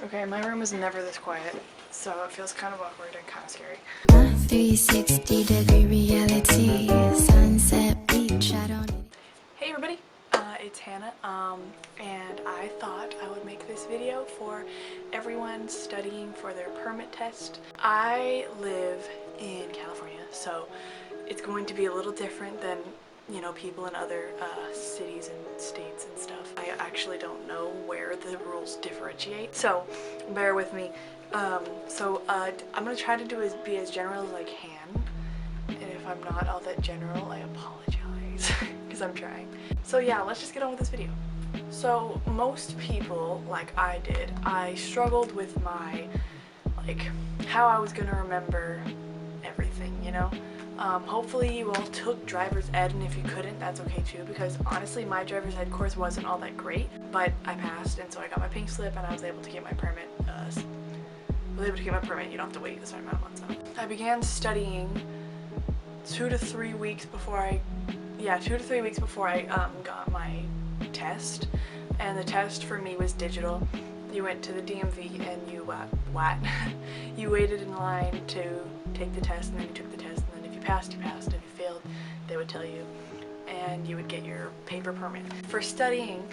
Okay, my room is never this quiet, so it feels kind of awkward and kind of scary. 360-degree reality, sunset beach, I don't need. Hey everybody, it's Hannah, and I thought I would make this video for everyone studying for their permit test. I live in California, so it's going to be a little different than, you know, people in other cities and states and stuff. I actually don't know where the rules differentiate, so bear with me. I'm gonna try to be as general as I can, and if I'm not all that general, I apologize, because I'm trying. So yeah, let's just get on with this video. So most people, like I did, I struggled with my, how I was gonna remember everything, you know? Hopefully you all took driver's ed, and if you couldn't, that's okay too, because honestly my driver's ed course wasn't all that great, but I passed, and so I got my pink slip and I was able to get my permit. You don't have to wait a certain amount of months now. I began studying 2 to 3 weeks before I got my test, and the test for me was digital. You went to the DMV and you you waited in line to take the test, and then you took the test, and then if you passed, you passed. If you failed, they would tell you, and you would get your paper permit. For studying,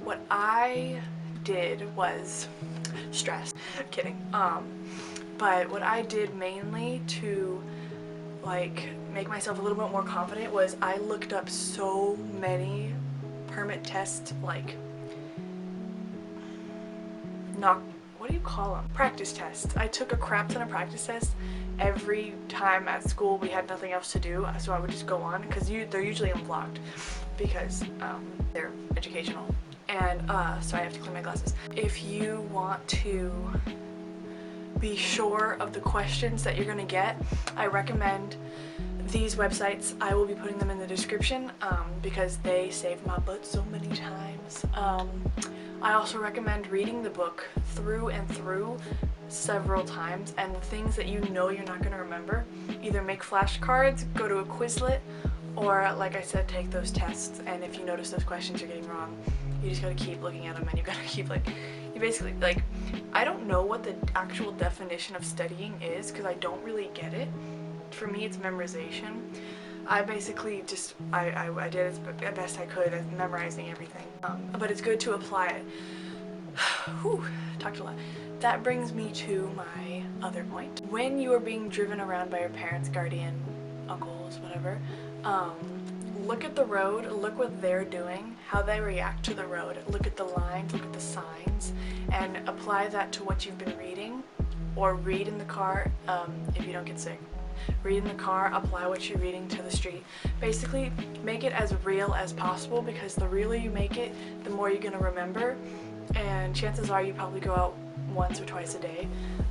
what I did was stress. Kidding. But what I did mainly to make myself a little bit more confident was I looked up so many permit tests, what do you call them? Practice tests. I took a crap ton of practice tests every time at school we had nothing else to do, so I would just go on, because they're usually unblocked because they're educational, and so I have to clean my glasses. If you want to be sure of the questions that you're gonna get, I recommend these websites. I will be putting them in the description because they saved my butt so many times. I also recommend reading the book through and through several times, and the things that you know you're not going to remember, either make flashcards, go to a Quizlet, or like I said, take those tests. And if you notice those questions you're getting wrong, you just gotta keep looking at them, and you gotta keep I don't know what the actual definition of studying is, because I don't really get it. For me, it's memorization. I basically just, I did as best I could at memorizing everything. But it's good to apply it. Whew, talked a lot. That brings me to my other point. When you are being driven around by your parents, guardian, uncles, whatever, look at the road, look what they're doing, how they react to the road, look at the lines, look at the signs, and apply that to what you've been reading, or read in the car if you don't get sick. Read in the car, apply what you're reading to the street. Basically, make it as real as possible, because the realer you make it, the more you're going to remember, and chances are you probably go out once or twice a day,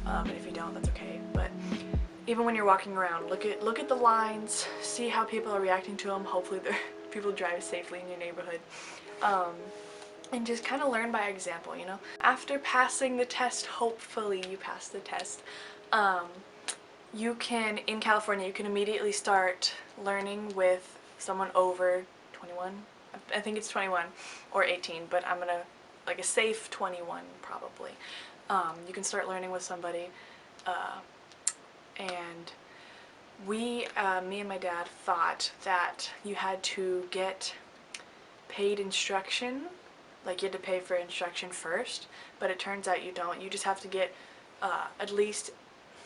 and if you don't, that's okay. But even when you're walking around, look at the lines, see how people are reacting to them. Hopefully people drive safely in your neighborhood, and just kind of learn by example, you know. After passing the test, hopefully you pass the test, you can, in California, you can immediately start learning with someone over 21. I think it's 21 or 18, but I'm gonna, a safe 21 probably. You can start learning with somebody, and me and my dad thought that you had to get paid instruction, you had to pay for instruction first, but it turns out you don't. You just have to get at least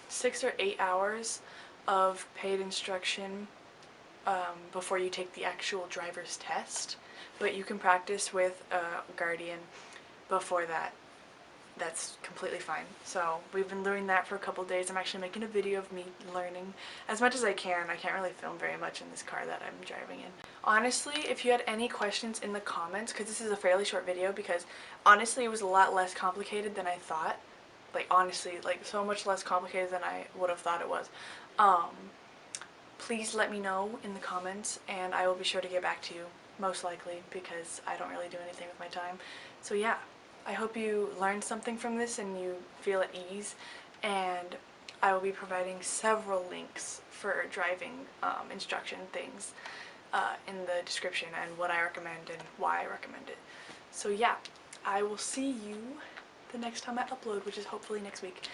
6 or 8 hours of paid instruction before you take the actual driver's test, but you can practice with a guardian before that. That's completely fine. So we've been doing that for a couple days. I'm actually making a video of me learning as much as I can. I can't really film very much in this car that I'm driving in. Honestly, if you had any questions in the comments, because this is a fairly short video, because honestly it was a lot less complicated than I thought. Honestly, so much less complicated than I would have thought it was. Please let me know in the comments, and I will be sure to get back to you, most likely, because I don't really do anything with my time. So yeah, I hope you learned something from this and you feel at ease, and I will be providing several links for driving instruction things in the description, and what I recommend and why I recommend it. So yeah, I will see you the next time I upload, which is hopefully next week.